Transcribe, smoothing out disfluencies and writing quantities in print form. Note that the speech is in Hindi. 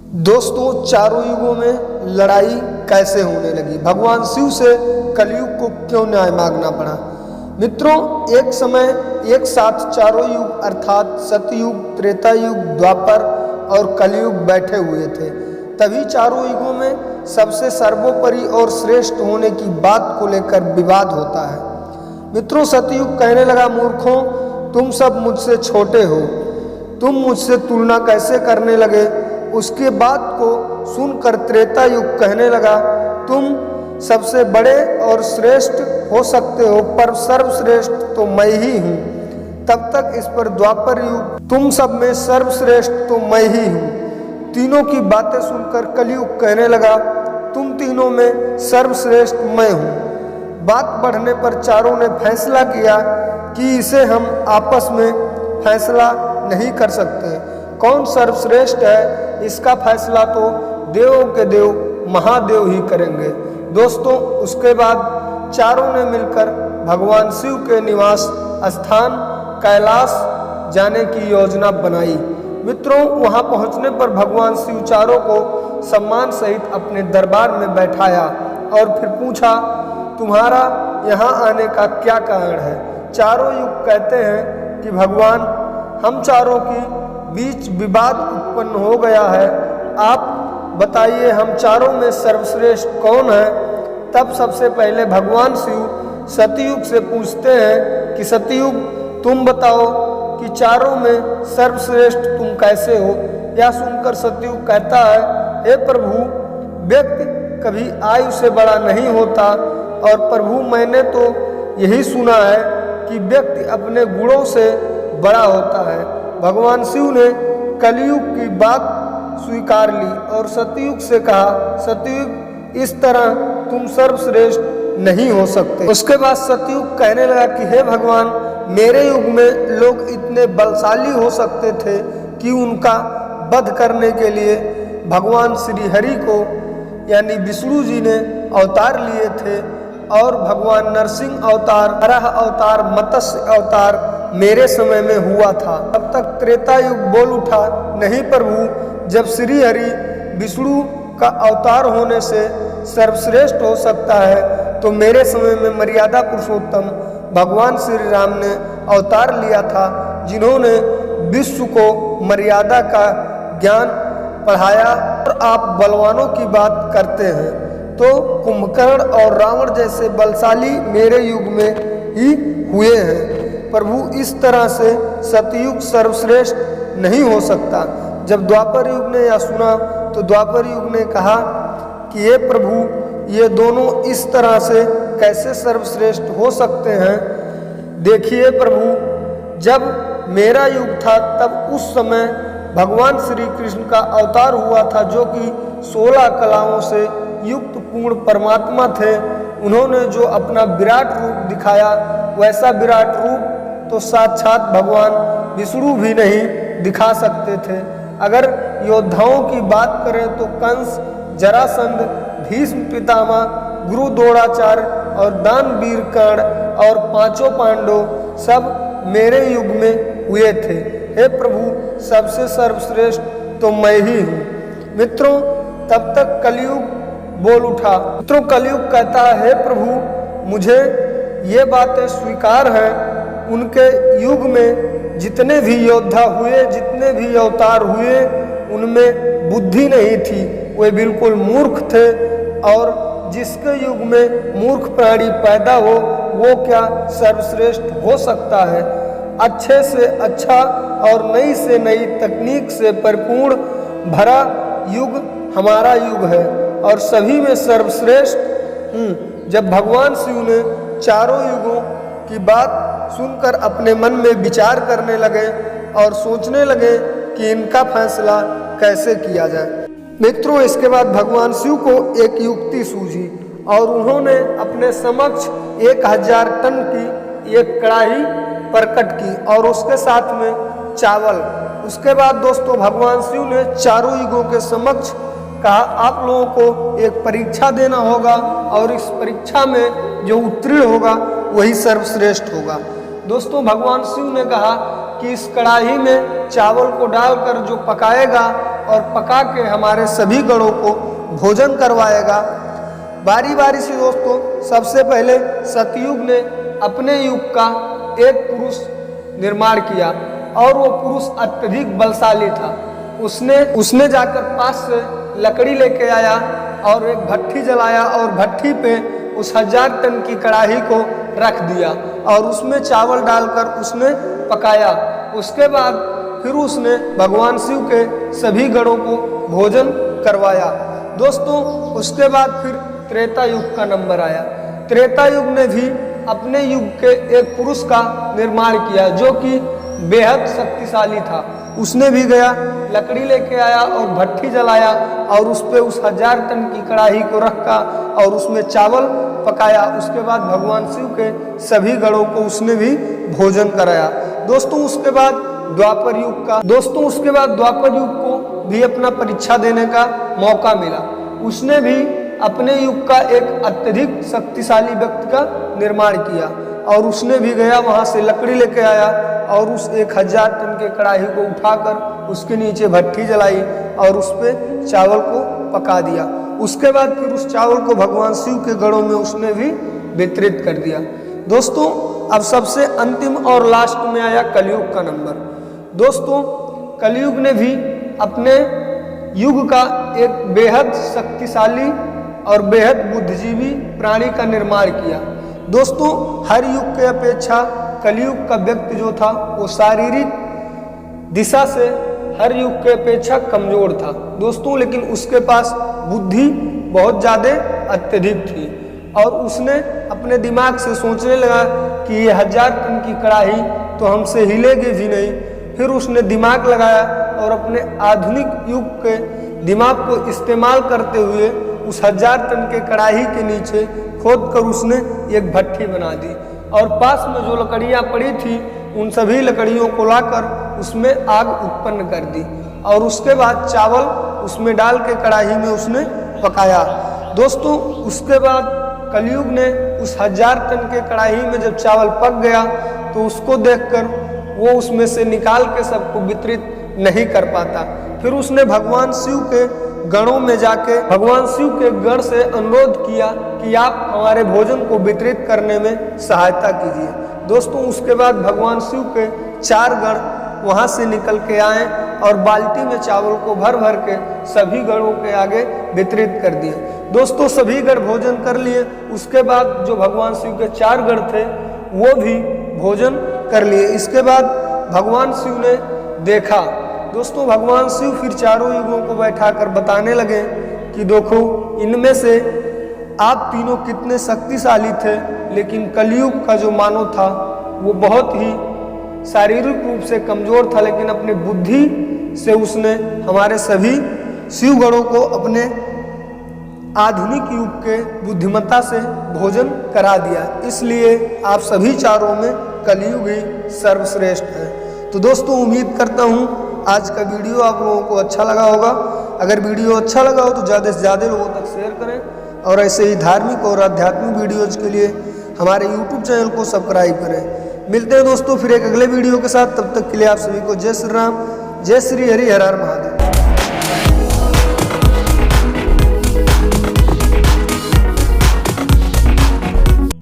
दोस्तों, चारों युगों में लड़ाई कैसे होने लगी? भगवान शिव से कलयुग को क्यों न्याय मांगना पड़ा? मित्रों, एक समय एक साथ चारों युग अर्थात सतयुग, त्रेता युग, द्वापर और कलयुग बैठे हुए थे। तभी चारों युगों में सबसे सर्वोपरि और श्रेष्ठ होने की बात को लेकर विवाद होता है। मित्रों, सतयुग कहने लगा, मूर्खों, तुम सब मुझसे छोटे हो, तुम मुझसे तुलना कैसे करने लगे? उसके बात को सुनकर त्रेता युग कहने लगा, तुम सबसे बड़े और श्रेष्ठ हो सकते हो, पर सर्वश्रेष्ठ तो मैं ही हूँ। तब तक इस पर द्वापर युग, तुम सब में सर्वश्रेष्ठ तो मैं ही हूँ। तीनों की बातें सुनकर कलयुग कहने लगा, तुम तीनों में सर्वश्रेष्ठ मैं हूँ। बात बढ़ने पर चारों ने फैसला किया कि इसे हम आपस में फैसला नहीं कर सकते। कौन सर्वश्रेष्ठ है, इसका फैसला तो देवों के देव महादेव ही करेंगे। दोस्तों, उसके बाद चारों ने मिलकर भगवान शिव के निवास स्थान कैलाश जाने की योजना बनाई। मित्रों, वहां पहुंचने पर भगवान शिव चारों को सम्मान सहित अपने दरबार में बैठाया और फिर पूछा, तुम्हारा यहाँ आने का क्या कारण है? चारों युग कहते हैं कि भगवान, हम चारों की बीच विवाद उत्पन्न हो गया है, आप बताइए हम चारों में सर्वश्रेष्ठ कौन है? तब सबसे पहले भगवान शिव सतयुग से पूछते हैं कि सतयुग, तुम बताओ कि चारों में सर्वश्रेष्ठ तुम कैसे हो? यह सुनकर सतयुग कहता है, हे प्रभु, व्यक्ति कभी आयु से बड़ा नहीं होता, और प्रभु मैंने तो यही सुना है कि व्यक्ति अपने गुणों से बड़ा होता है। भगवान शिव ने कलयुग की बात स्वीकार ली और सतयुग से कहा, सतयुग, इस तरह तुम सर्वश्रेष्ठ नहीं हो सकते। उसके बाद सतयुग कहने लगा कि हे भगवान, मेरे युग में लोग इतने बलशाली हो सकते थे कि उनका वध करने के लिए भगवान श्री हरि को यानी विष्णु जी ने अवतार लिए थे, और भगवान नरसिंह अवतार, वराह अवतार, मत्स्य अवतार मेरे समय में हुआ था। तब तक त्रेता युग बोल उठा, नहीं प्रभु, जब श्री हरि विष्णु का अवतार होने से सर्वश्रेष्ठ हो सकता है, तो मेरे समय में मर्यादा पुरुषोत्तम भगवान श्री राम ने अवतार लिया था, जिन्होंने विश्व को मर्यादा का ज्ञान पढ़ाया। और आप बलवानों की बात करते हैं, तो कुंभकर्ण और रावण जैसे बलशाली मेरे युग में ही हुए हैं। प्रभु, इस तरह से सतयुग सर्वश्रेष्ठ नहीं हो सकता। जब द्वापर युग ने यह सुना तो द्वापर युग ने कहा कि हे प्रभु, ये दोनों इस तरह से कैसे सर्वश्रेष्ठ हो सकते हैं? देखिए प्रभु, जब मेरा युग था तब उस समय भगवान श्री कृष्ण का अवतार हुआ था, जो कि 16 कलाओं से युक्त पूर्ण परमात्मा थे। उन्होंने जो अपना विराट रूप दिखाया, वैसा विराट रूप तो साक्षात भगवान विष्णु भी नहीं दिखा सकते थे। अगर योद्धाओं की बात करें तो कंस, जरासंध, भीष्म पितामह, गुरु द्रोणाचार्य और दानवीर कर्ण और पांचों पांडव सब मेरे युग में हुए थे। हे प्रभु, सबसे सर्वश्रेष्ठ तो मैं ही हूँ। मित्रों, तब तक कलयुग बोल उठा। मित्रों, कलयुग कहता है, हे प्रभु, मुझे ये बातें स्वीकार हैं, उनके युग में जितने भी योद्धा हुए, जितने भी अवतार हुए, उनमें बुद्धि नहीं थी, वे बिल्कुल मूर्ख थे। और जिसके युग में मूर्ख प्राणी पैदा हो, वो क्या सर्वश्रेष्ठ हो सकता है? अच्छे से अच्छा और नई से नई तकनीक से परिपूर्ण भरा युग हमारा युग है, और सभी में सर्वश्रेष्ठ। जब भगवान शिव ने चारों युगों की बात सुनकर अपने मन में विचार करने लगे और सोचने लगे कि इनका फैसला कैसे किया जाए। मित्रों, इसके बाद भगवान शिव को एक युक्ति सूझी और उन्होंने अपने समक्ष 1000 टन की एक कड़ाही प्रकट की और उसके साथ में चावल। उसके बाद दोस्तों, भगवान शिव ने चारों युगों के समक्ष कहा, आप लोगों को एक परीक्षा देना होगा, और इस परीक्षा में जो उत्तीर्ण होगा वही सर्वश्रेष्ठ होगा। दोस्तों, भगवान शिव ने कहा कि इस कड़ाही में चावल को डालकर जो पकाएगा और पका के हमारे सभी गणों को भोजन करवाएगा। बारी बारी से दोस्तों सबसे पहले सतयुग ने अपने युग का एक पुरुष निर्माण किया और वो पुरुष अत्यधिक बलशाली था। उसने जाकर पास से लकड़ी लेके आया और एक भट्ठी जलाया और भट्ठी पे उस 1000 टन की कढ़ाई को रख दिया और उसमें चावल डालकर उसने पकाया। उसके बाद फिर उसने भगवान शिव के सभी गणों को भोजन करवाया। दोस्तों उसके बाद फिर त्रेता युग का नंबर आया। त्रेता युग ने भी अपने युग के एक पुरुष का निर्माण किया जो कि बेहद शक्तिशाली था। उसने भी गया, लकड़ी लेके आया और भट्ठी जलाया और उस पे उस 1000 टन की कढ़ाई को रखा और उसमें चावल पकाया। उसके बाद भगवान शिव के सभी गणों को उसने भी भोजन कराया। दोस्तों उसके बाद द्वापर युग को भी अपना परीक्षा देने का मौका मिला। उसने भी अपने युग का एक अत्यधिक शक्तिशाली व्यक्ति का निर्माण किया और उसने भी गया, वहां से लकड़ी लेके आया और उस 1000 टन के कढ़ाई को उठाकर उसके नीचे भट्ठी जलाई और उस पर चावल को पका दिया। उसके बाद फिर उस चावल को भगवान शिव के गणों में उसने भी वितरित कर दिया। दोस्तों अब सबसे अंतिम और लास्ट में आया कलयुग का नंबर। दोस्तों कलयुग ने भी अपने युग का एक बेहद शक्तिशाली और बेहद बुद्धिजीवी प्राणी का निर्माण किया। दोस्तों हर युग के अपेक्षा कलयुग का व्यक्ति जो था वो शारीरिक दिशा से हर युग के अपेक्षा कमजोर था दोस्तों, लेकिन उसके पास बुद्धि बहुत ज़्यादा अत्यधिक थी और उसने अपने दिमाग से सोचने लगा कि ये 1000 टन की कढ़ाई तो हमसे हिलेगी भी नहीं। फिर उसने दिमाग लगाया और अपने आधुनिक युग के दिमाग को इस्तेमाल करते हुए उस 1000 टन के कढ़ाई के नीचे खोद कर उसने एक भट्ठी बना दी और पास में जो लकड़ियाँ पड़ी थी उन सभी लकड़ियों को लाकर उसमें आग उत्पन्न कर दी और उसके बाद चावल उसमें डाल के कढ़ाई में उसने पकाया। दोस्तों उसके बाद कलयुग ने उस 1000 टन के कढ़ाई में जब चावल पक गया तो उसको देखकर वो उसमें से निकाल के सबको वितरित नहीं कर पाता। फिर उसने भगवान शिव के गणों में जाके भगवान शिव के गण से अनुरोध किया कि आप हमारे भोजन को वितरित करने में सहायता कीजिए। दोस्तों उसके बाद भगवान शिव के 4 गण वहां से निकल के आए और बाल्टी में चावल को भर भर के सभी गणों के आगे वितरित कर दिए। दोस्तों सभी गण भोजन कर लिए। उसके बाद जो भगवान शिव के 4 गण थे वो भी भोजन कर लिए। इसके बाद भगवान शिव ने देखा, दोस्तों भगवान शिव फिर चारों युगों को बैठाकर बताने लगे कि देखो इनमें से आप तीनों कितने शक्तिशाली थे, लेकिन कलयुग का जो मानव था वो बहुत ही शारीरिक रूप से कमजोर था, लेकिन अपनी बुद्धि से उसने हमारे सभी शिव गणों को अपने आधुनिक युग के बुद्धिमत्ता से भोजन करा दिया। इसलिए आप सभी चारों में कलयुग ही सर्वश्रेष्ठ है। तो दोस्तों उम्मीद करता हूँ आज का वीडियो आप लोगों को अच्छा लगा होगा। अगर वीडियो अच्छा लगा हो तो ज़्यादा से ज़्यादा लोगों तक शेयर करें और ऐसे ही धार्मिक और आध्यात्मिक वीडियोज के लिए हमारे YouTube चैनल को सब्सक्राइब करें। मिलते हैं दोस्तों फिर एक अगले वीडियो के साथ। तब तक के लिए आप सभी को जय श्री राम, जय श्री हरि हर हर महादेव।